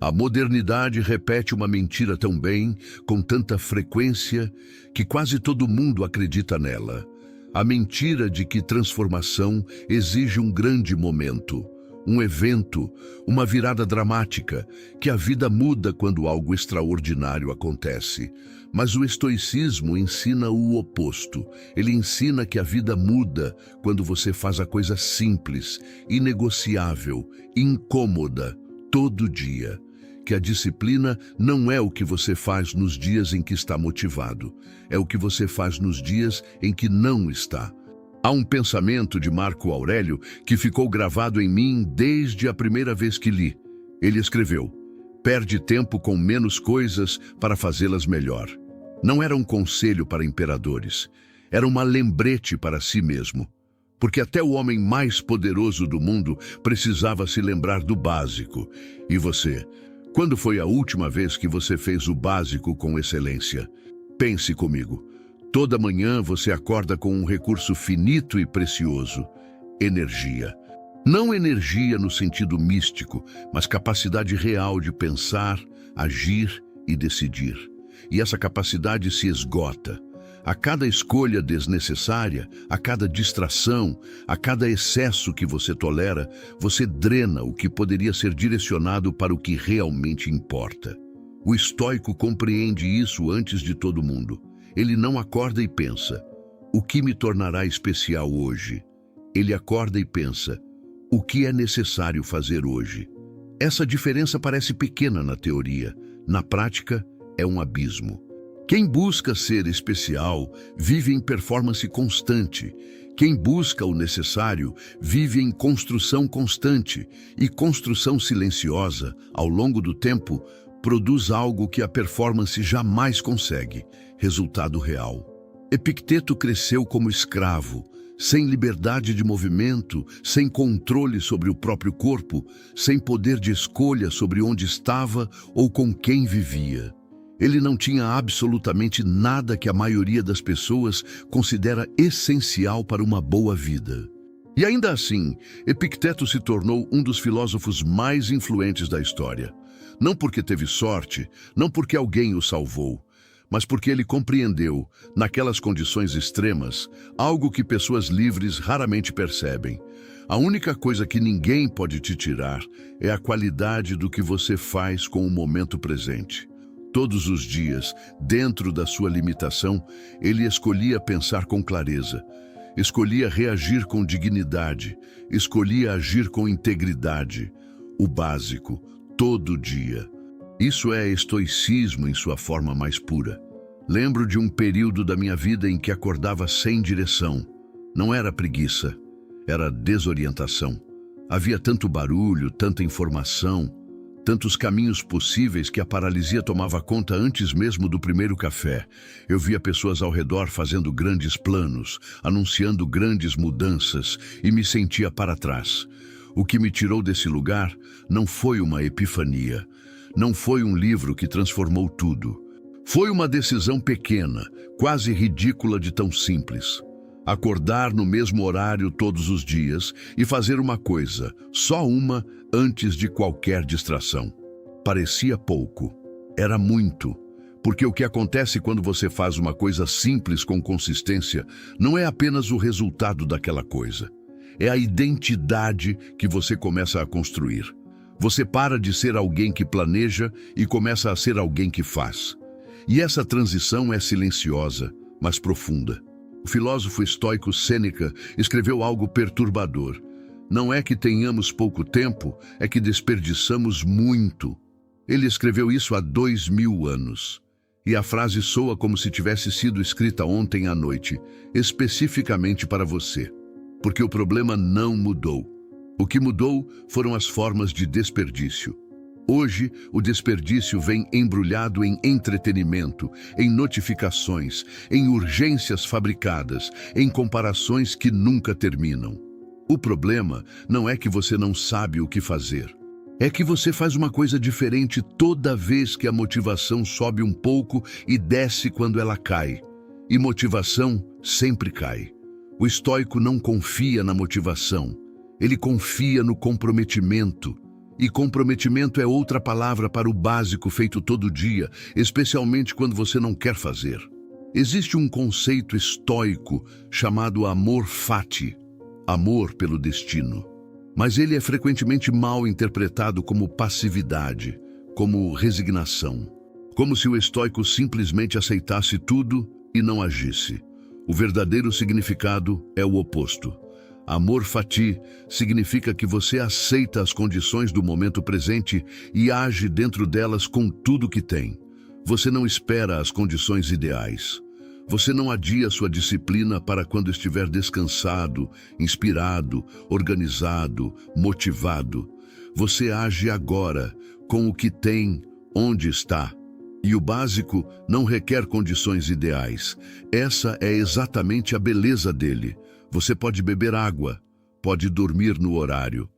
A modernidade repete uma mentira tão bem, com tanta frequência, que quase todo mundo acredita nela. A mentira de que transformação exige um grande momento, um evento, uma virada dramática, que a vida muda quando algo extraordinário acontece. Mas o estoicismo ensina o oposto. Ele ensina que a vida muda quando você faz a coisa simples, inegociável, incômoda, todo dia. Que a disciplina não é o que você faz nos dias em que está motivado, é o que você faz nos dias em que não está. Há um pensamento de Marco Aurélio que ficou gravado em mim desde a primeira vez que li. Ele escreveu: "Perde tempo com menos coisas para fazê-las melhor." Não era um conselho para imperadores, era uma lembrete para si mesmo. Porque até o homem mais poderoso do mundo precisava se lembrar do básico. E você? Quando foi a última vez que você fez o básico com excelência? Pense comigo. Toda manhã você acorda com um recurso finito e precioso: energia. Não energia no sentido místico, mas capacidade real de pensar, agir e decidir. E essa capacidade se esgota. A cada escolha desnecessária, a cada distração, a cada excesso que você tolera, você drena o que poderia ser direcionado para o que realmente importa. O estoico compreende isso antes de todo mundo. Ele não acorda e pensa: "O que me tornará especial hoje?" Ele acorda e pensa: "O que é necessário fazer hoje?" Essa diferença parece pequena na teoria. Na prática, é um abismo. Quem busca ser especial vive em performance constante. Quem busca o necessário vive em construção constante. E construção silenciosa, ao longo do tempo, produz algo que a performance jamais consegue: resultado real. Epicteto cresceu como escravo, sem liberdade de movimento, sem controle sobre o próprio corpo, sem poder de escolha sobre onde estava ou com quem vivia. Ele não tinha absolutamente nada que a maioria das pessoas considera essencial para uma boa vida. E ainda assim, Epicteto se tornou um dos filósofos mais influentes da história. Não porque teve sorte, não porque alguém o salvou, mas porque ele compreendeu, naquelas condições extremas, algo que pessoas livres raramente percebem. A única coisa que ninguém pode te tirar é a qualidade do que você faz com o momento presente. Todos os dias, dentro da sua limitação, ele escolhia pensar com clareza, escolhia reagir com dignidade, escolhia agir com integridade. O básico, todo dia. Isso é estoicismo em sua forma mais pura. Lembro de um período da minha vida em que acordava sem direção. Não era preguiça, era desorientação. Havia tanto barulho, tanta informação, tantos caminhos possíveis que a paralisia tomava conta antes mesmo do primeiro café. Eu via pessoas ao redor fazendo grandes planos, anunciando grandes mudanças, e me sentia para trás. O que me tirou desse lugar não foi uma epifania, não foi um livro que transformou tudo. Foi uma decisão pequena, quase ridícula de tão simples. Acordar no mesmo horário todos os dias e fazer uma coisa, só uma, antes de qualquer distração. Parecia pouco. Era muito. Porque o que acontece quando você faz uma coisa simples com consistência não é apenas o resultado daquela coisa. É a identidade que você começa a construir. Você para de ser alguém que planeja e começa a ser alguém que faz. E essa transição é silenciosa, mas profunda. O filósofo estoico Sêneca escreveu algo perturbador. Não é que tenhamos pouco tempo, é que desperdiçamos muito. Ele escreveu isso há 2000 anos. E a frase soa como se tivesse sido escrita ontem à noite, especificamente para você. Porque o problema não mudou. O que mudou foram as formas de desperdício. Hoje, o desperdício vem embrulhado em entretenimento, em notificações, em urgências fabricadas, em comparações que nunca terminam. O problema não é que você não sabe o que fazer. É que você faz uma coisa diferente toda vez que a motivação sobe um pouco e desce quando ela cai. E motivação sempre cai. O estoico não confia na motivação. Ele confia no comprometimento. E comprometimento é outra palavra para o básico feito todo dia, especialmente quando você não quer fazer. Existe um conceito estoico chamado amor fati, amor pelo destino. Mas ele é frequentemente mal interpretado como passividade, como resignação. Como se o estoico simplesmente aceitasse tudo e não agisse. O verdadeiro significado é o oposto. Amor fati significa que você aceita as condições do momento presente e age dentro delas com tudo que tem. Você não espera as condições ideais. Você não adia sua disciplina para quando estiver descansado, inspirado, organizado, motivado. Você age agora, com o que tem, onde está. E o básico não requer condições ideais. Essa é exatamente a beleza dele. Você pode beber água, pode dormir no horário,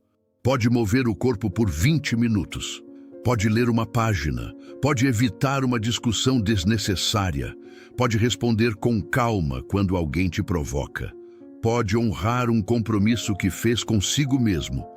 pode mover o corpo por 20 minutos, pode ler uma página, pode evitar uma discussão desnecessária, pode responder com calma quando alguém te provoca, pode honrar um compromisso que fez consigo mesmo.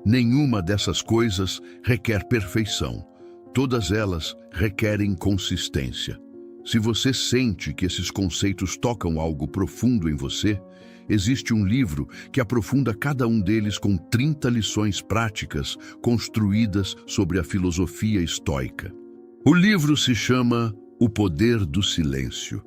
Nenhuma dessas coisas requer perfeição. Todas elas requerem consistência. Se você sente que esses conceitos tocam algo profundo em você, existe um livro que aprofunda cada um deles com 30 lições práticas construídas sobre a filosofia estoica. O livro se chama O Poder do Silêncio.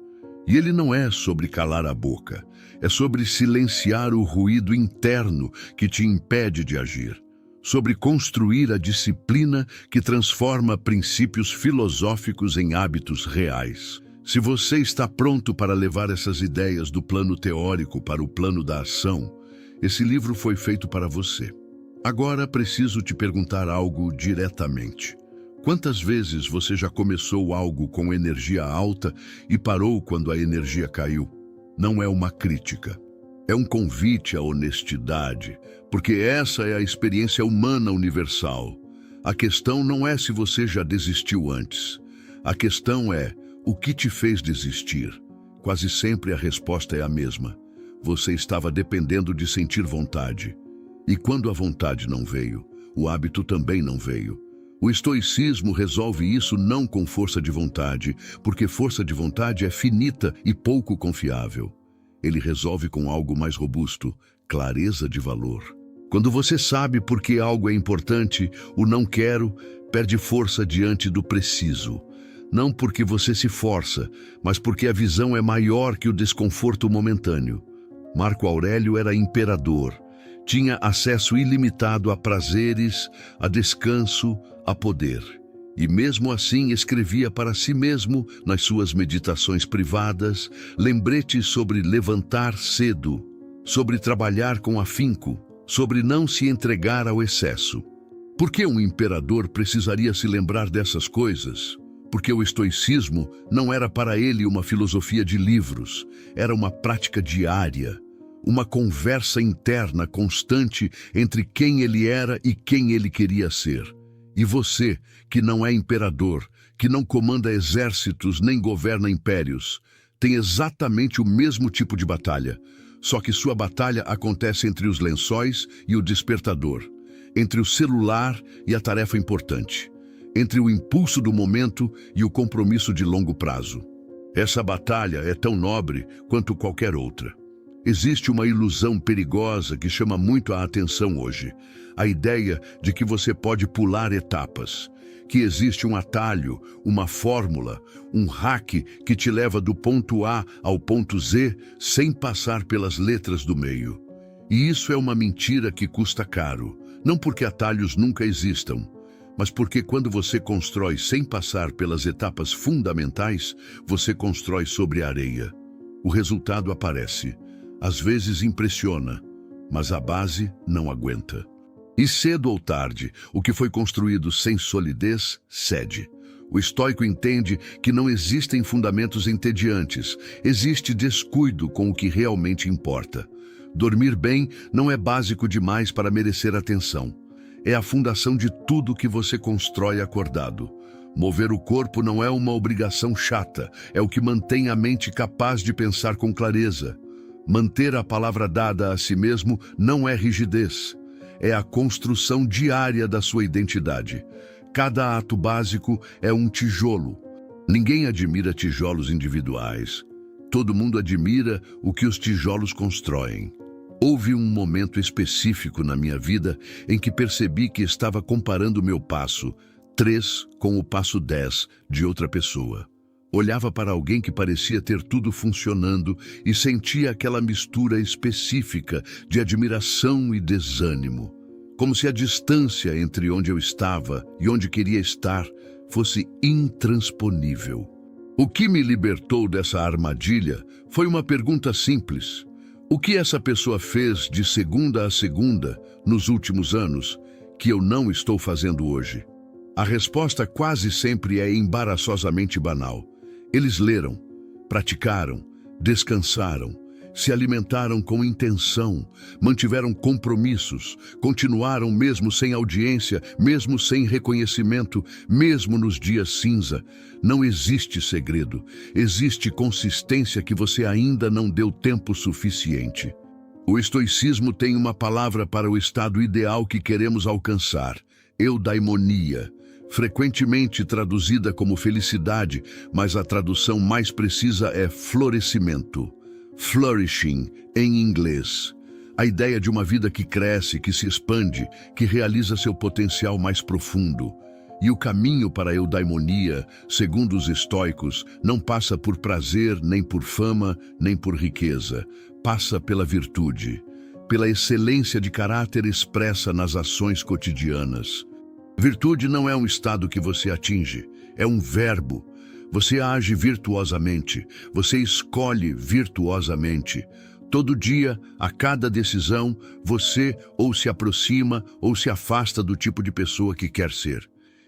E ele não é sobre calar a boca, é sobre silenciar o ruído interno que te impede de agir. Sobre construir a disciplina que transforma princípios filosóficos em hábitos reais. Se você está pronto para levar essas ideias do plano teórico para o plano da ação, esse livro foi feito para você. Agora preciso te perguntar algo diretamente. Quantas vezes você já começou algo com energia alta e parou quando a energia caiu? Não é uma crítica. É um convite à honestidade, porque essa é a experiência humana universal. A questão não é se você já desistiu antes. A questão é o que te fez desistir. Quase sempre a resposta é a mesma. Você estava dependendo de sentir vontade. E quando a vontade não veio, o hábito também não veio. O estoicismo resolve isso não com força de vontade, porque força de vontade é finita e pouco confiável. Ele resolve com algo mais robusto, clareza de valor. Quando você sabe por que algo é importante, o não quero perde força diante do preciso. Não porque você se força, mas porque a visão é maior que o desconforto momentâneo. Marco Aurélio era imperador. Tinha acesso ilimitado a prazeres, a descanso, a poder. E mesmo assim escrevia para si mesmo, nas suas meditações privadas, lembretes sobre levantar cedo, sobre trabalhar com afinco, sobre não se entregar ao excesso. Por que um imperador precisaria se lembrar dessas coisas? Porque o estoicismo não era para ele uma filosofia de livros, era uma prática diária, uma conversa interna constante entre quem ele era e quem ele queria ser. E você, que não é imperador, que não comanda exércitos nem governa impérios, tem exatamente o mesmo tipo de batalha, só que sua batalha acontece entre os lençóis e o despertador, entre o celular e a tarefa importante, entre o impulso do momento e o compromisso de longo prazo. Essa batalha é tão nobre quanto qualquer outra. Existe uma ilusão perigosa que chama muito a atenção hoje. A ideia de que você pode pular etapas, que existe um atalho, uma fórmula, um hack que te leva do ponto A ao ponto Z sem passar pelas letras do meio. E isso é uma mentira que custa caro, não porque atalhos nunca existam, mas porque quando você constrói sem passar pelas etapas fundamentais, você constrói sobre areia. O resultado aparece. Às vezes impressiona, mas a base não aguenta. E cedo ou tarde, o que foi construído sem solidez, cede. O estoico entende que não existem fundamentos entediantes, existe descuido com o que realmente importa. Dormir bem não é básico demais para merecer atenção. É a fundação de tudo que você constrói acordado. Mover o corpo não é uma obrigação chata, é o que mantém a mente capaz de pensar com clareza. Manter a palavra dada a si mesmo não é rigidez. é a construção diária da sua identidade. Cada ato básico é um tijolo. Ninguém admira tijolos individuais. Todo mundo admira o que os tijolos constroem. Houve um momento específico na minha vida em que percebi que estava comparando meu passo 3 com o passo 10 de outra pessoa. Olhava para alguém que parecia ter tudo funcionando e sentia aquela mistura específica de admiração e desânimo. Como se a distância entre onde eu estava e onde queria estar fosse intransponível. O que me libertou dessa armadilha foi uma pergunta simples. O que essa pessoa fez de segunda a segunda nos últimos anos que eu não estou fazendo hoje? A resposta quase sempre é embaraçosamente banal. Eles leram, praticaram, descansaram, se alimentaram com intenção, mantiveram compromissos, continuaram mesmo sem audiência, mesmo sem reconhecimento, mesmo nos dias cinza. Não existe segredo, existe consistência que você ainda não deu tempo suficiente. O estoicismo tem uma palavra para o estado ideal que queremos alcançar: eudaimonia. Frequentemente traduzida como felicidade, mas a tradução mais precisa é florescimento. Flourishing, em inglês. A ideia de uma vida que cresce, que se expande, que realiza seu potencial mais profundo. E o caminho para a eudaimonia, segundo os estoicos, não passa por prazer, nem por fama, nem por riqueza. Passa pela virtude, pela excelência de caráter expressa nas ações cotidianas. Virtude não é um estado que você atinge, é um verbo. Você age virtuosamente, você escolhe virtuosamente. Todo dia, a cada decisão, você ou se aproxima ou se afasta do tipo de pessoa que quer ser.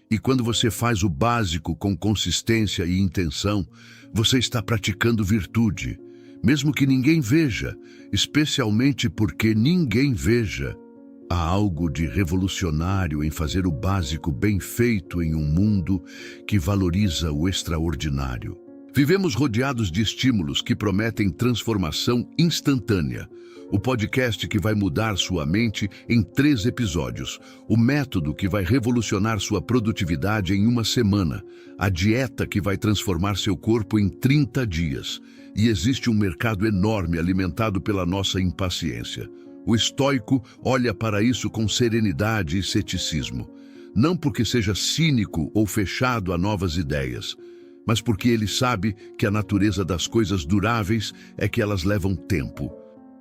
E quando você faz o básico com consistência e intenção, você está praticando virtude, mesmo que ninguém veja, especialmente porque ninguém veja. Há algo de revolucionário em fazer o básico bem feito em um mundo que valoriza o extraordinário. Vivemos rodeados de estímulos que prometem transformação instantânea. O podcast que vai mudar sua mente em 3 episódios. O método que vai revolucionar sua produtividade em 1 semana. A dieta que vai transformar seu corpo em 30 dias. E existe um mercado enorme alimentado pela nossa impaciência. O estoico olha para isso com serenidade e ceticismo. Não porque seja cínico ou fechado a novas ideias, mas porque ele sabe que a natureza das coisas duráveis é que elas levam tempo.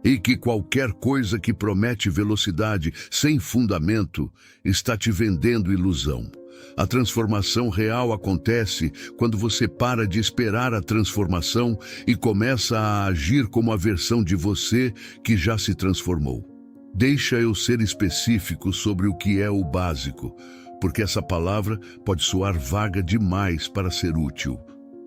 E que qualquer coisa que promete velocidade sem fundamento está te vendendo ilusão. A transformação real acontece quando você para de esperar a transformação e começa a agir como a versão de você que já se transformou. Deixa eu ser específico sobre o que é o básico, porque essa palavra pode soar vaga demais para ser útil.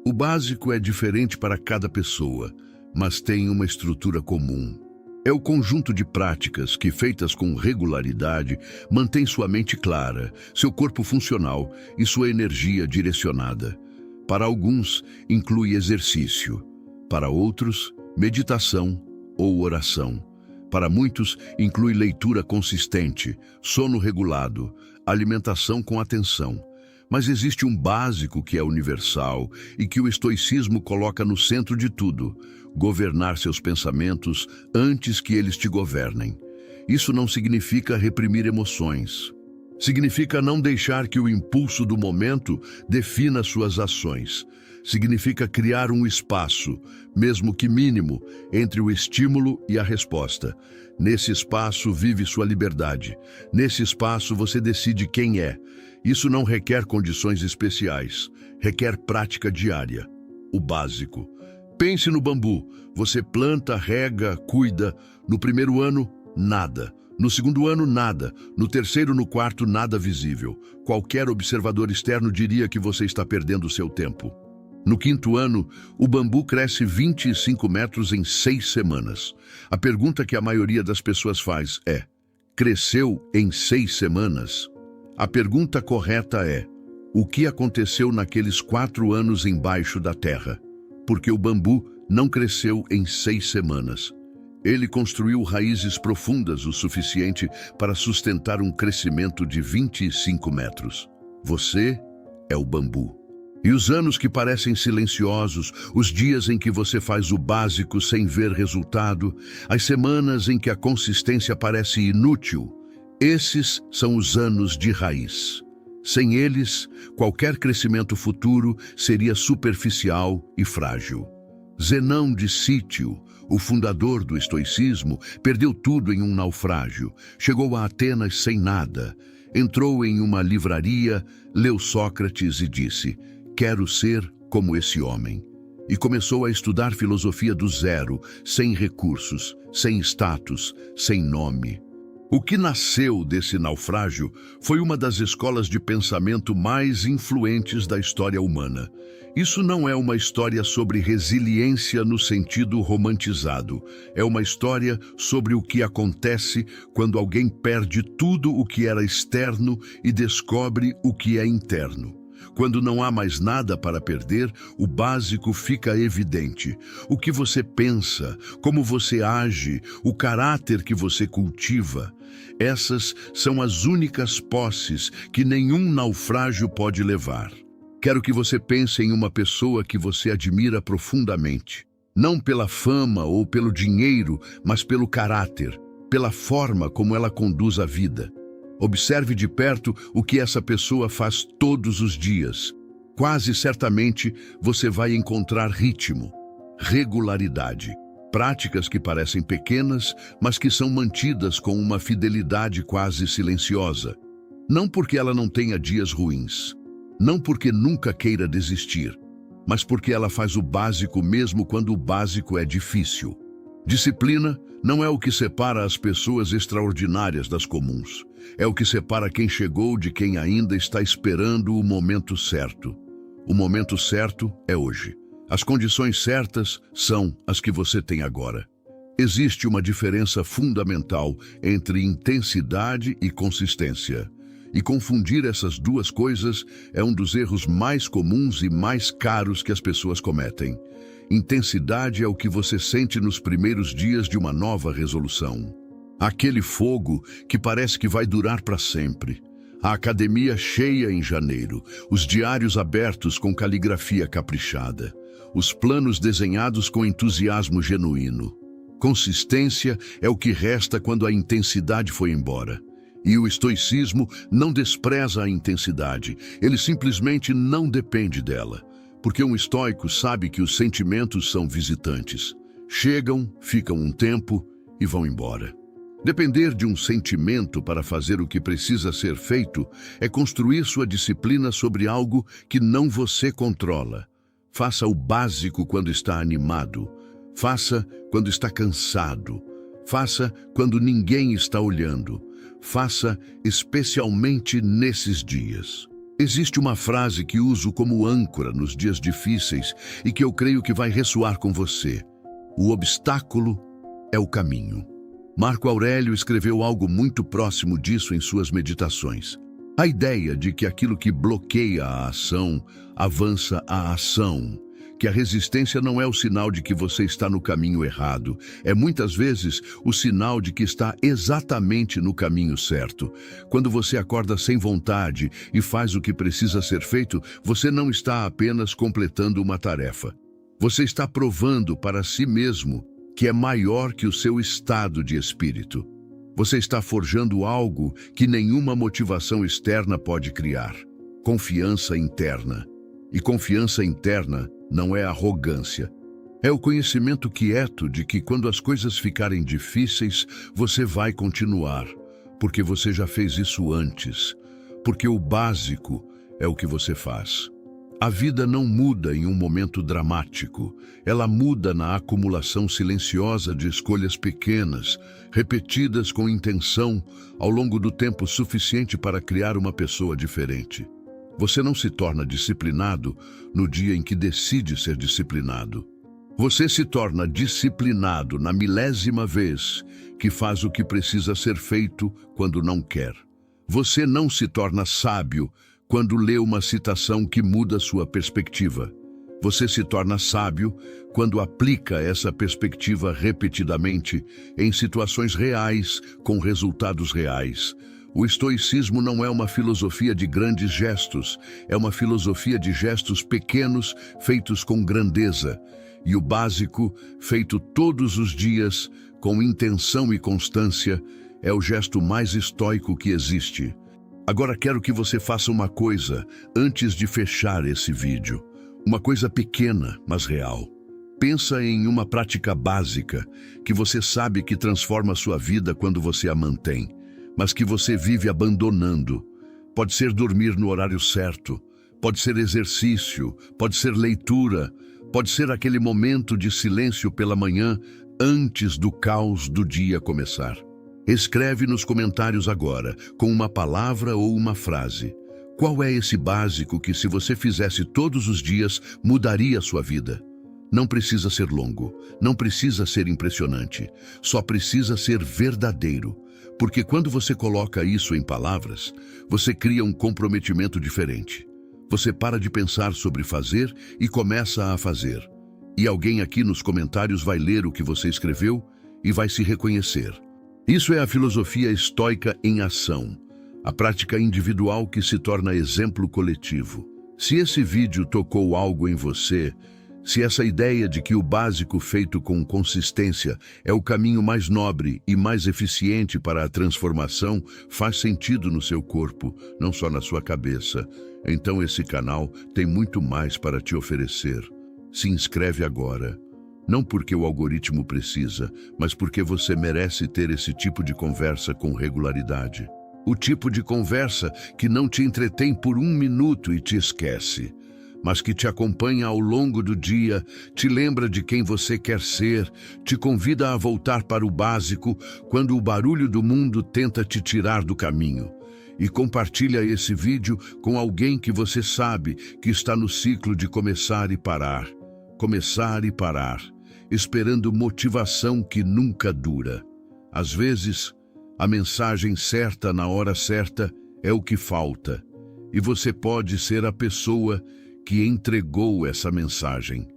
O básico é diferente para cada pessoa, mas tem uma estrutura comum. É o conjunto de práticas que, feitas com regularidade, mantém sua mente clara, seu corpo funcional e sua energia direcionada. Para alguns, inclui exercício. Para outros, meditação ou oração. Para muitos, inclui leitura consistente, sono regulado, alimentação com atenção. Mas existe um básico que é universal e que o estoicismo coloca no centro de tudo: governar seus pensamentos antes que eles te governem. Isso não significa reprimir emoções. Significa não deixar que o impulso do momento defina suas ações. Significa criar um espaço, mesmo que mínimo, entre o estímulo e a resposta. Nesse espaço vive sua liberdade. Nesse espaço você decide quem é. Isso não requer condições especiais, requer prática diária. O básico. Pense no bambu. Você planta, rega, cuida. No primeiro ano, nada. No segundo ano, nada. No terceiro, no quarto, nada visível. Qualquer observador externo diria que você está perdendo seu tempo. No quinto ano, o bambu cresce 25 metros em 6 semanas. A pergunta que a maioria das pessoas faz é: cresceu em 6 semanas? A pergunta correta é: o que aconteceu naqueles 4 anos embaixo da terra? Porque o bambu não cresceu em 6 semanas. Ele construiu raízes profundas o suficiente para sustentar um crescimento de 25 metros. Você é o bambu. E os anos que parecem silenciosos, os dias em que você faz o básico sem ver resultado, as semanas em que a consistência parece inútil, esses são os anos de raiz. Sem eles, qualquer crescimento futuro seria superficial e frágil. Zenão de Cítio, o fundador do estoicismo, perdeu tudo em um naufrágio. Chegou a Atenas sem nada. Entrou em uma livraria, leu Sócrates e disse: "Quero ser como esse homem." E começou a estudar filosofia do zero, sem recursos, sem status, sem nome. O que nasceu desse naufrágio foi uma das escolas de pensamento mais influentes da história humana. Isso não é uma história sobre resiliência no sentido romantizado. É uma história sobre o que acontece quando alguém perde tudo o que era externo e descobre o que é interno. Quando não há mais nada para perder, o básico fica evidente. O que você pensa, como você age, o caráter que você cultiva. Essas são as únicas posses que nenhum naufrágio pode levar. Quero que você pense em uma pessoa que você admira profundamente. Não pela fama ou pelo dinheiro, mas pelo caráter, pela forma como ela conduz a vida. Observe de perto o que essa pessoa faz todos os dias. Quase certamente você vai encontrar ritmo, regularidade, práticas que parecem pequenas, mas que são mantidas com uma fidelidade quase silenciosa. Não porque ela não tenha dias ruins, não porque nunca queira desistir, mas porque ela faz o básico mesmo quando o básico é difícil. Disciplina não é o que separa as pessoas extraordinárias das comuns. É o que separa quem chegou de quem ainda está esperando o momento certo. O momento certo é hoje. As condições certas são as que você tem agora. Existe uma diferença fundamental entre intensidade e consistência. E confundir essas duas coisas é um dos erros mais comuns e mais caros que as pessoas cometem. Intensidade é o que você sente nos primeiros dias de uma nova resolução. Aquele fogo que parece que vai durar para sempre. A academia cheia em janeiro, os diários abertos com caligrafia caprichada, os planos desenhados com entusiasmo genuíno. Consistência é o que resta quando a intensidade foi embora. E o estoicismo não despreza a intensidade, ele simplesmente não depende dela. Porque um estoico sabe que os sentimentos são visitantes. Chegam, ficam um tempo e vão embora. Depender de um sentimento para fazer o que precisa ser feito é construir sua disciplina sobre algo que não você controla. Faça o básico quando está animado. Faça quando está cansado. Faça quando ninguém está olhando. Faça especialmente nesses dias. Existe uma frase que uso como âncora nos dias difíceis e que eu creio que vai ressoar com você. O obstáculo é o caminho. Marco Aurélio escreveu algo muito próximo disso em suas meditações. A ideia de que aquilo que bloqueia a ação avança a ação. Que a resistência não é o sinal de que você está no caminho errado, é muitas vezes o sinal de que está exatamente no caminho certo. Quando você acorda sem vontade e faz o que precisa ser feito, você não está apenas completando uma tarefa. Você está provando para si mesmo que é maior que o seu estado de espírito. Você está forjando algo que nenhuma motivação externa pode criar. Confiança interna. E confiança interna não é arrogância. É o conhecimento quieto de que quando as coisas ficarem difíceis, você vai continuar, porque você já fez isso antes, porque o básico é o que você faz. A vida não muda em um momento dramático, ela muda na acumulação silenciosa de escolhas pequenas, repetidas com intenção ao longo do tempo suficiente para criar uma pessoa diferente. Você não se torna disciplinado no dia em que decide ser disciplinado. Você se torna disciplinado na milésima vez que faz o que precisa ser feito quando não quer. Você não se torna sábio quando lê uma citação que muda sua perspectiva. Você se torna sábio quando aplica essa perspectiva repetidamente em situações reais, com resultados reais. O estoicismo não é uma filosofia de grandes gestos, é uma filosofia de gestos pequenos feitos com grandeza. E o básico, feito todos os dias, com intenção e constância, é o gesto mais estoico que existe. Agora quero que você faça uma coisa antes de fechar esse vídeo. Uma coisa pequena, mas real. Pensa em uma prática básica que você sabe que transforma a sua vida quando você a mantém, mas que você vive abandonando. Pode ser dormir no horário certo, pode ser exercício, pode ser leitura, pode ser aquele momento de silêncio pela manhã antes do caos do dia começar. Escreve nos comentários agora, com uma palavra ou uma frase. Qual é esse básico que, se você fizesse todos os dias, mudaria a sua vida? Não precisa ser longo, não precisa ser impressionante, só precisa ser verdadeiro. Porque quando você coloca isso em palavras, você cria um comprometimento diferente. Você para de pensar sobre fazer e começa a fazer. E alguém aqui nos comentários vai ler o que você escreveu e vai se reconhecer. Isso é a filosofia estoica em ação. A prática individual que se torna exemplo coletivo. Se esse vídeo tocou algo em você, se essa ideia de que o básico feito com consistência é o caminho mais nobre e mais eficiente para a transformação faz sentido no seu corpo, não só na sua cabeça, então esse canal tem muito mais para te oferecer. Se inscreve agora. Não porque o algoritmo precisa, mas porque você merece ter esse tipo de conversa com regularidade. O tipo de conversa que não te entretém por 1 minuto e te esquece, mas que te acompanha ao longo do dia, te lembra de quem você quer ser, te convida a voltar para o básico quando o barulho do mundo tenta te tirar do caminho. E compartilha esse vídeo com alguém que você sabe que está no ciclo de começar e parar, esperando motivação que nunca dura. Às vezes, a mensagem certa na hora certa é o que falta, e você pode ser a pessoa que entregou essa mensagem.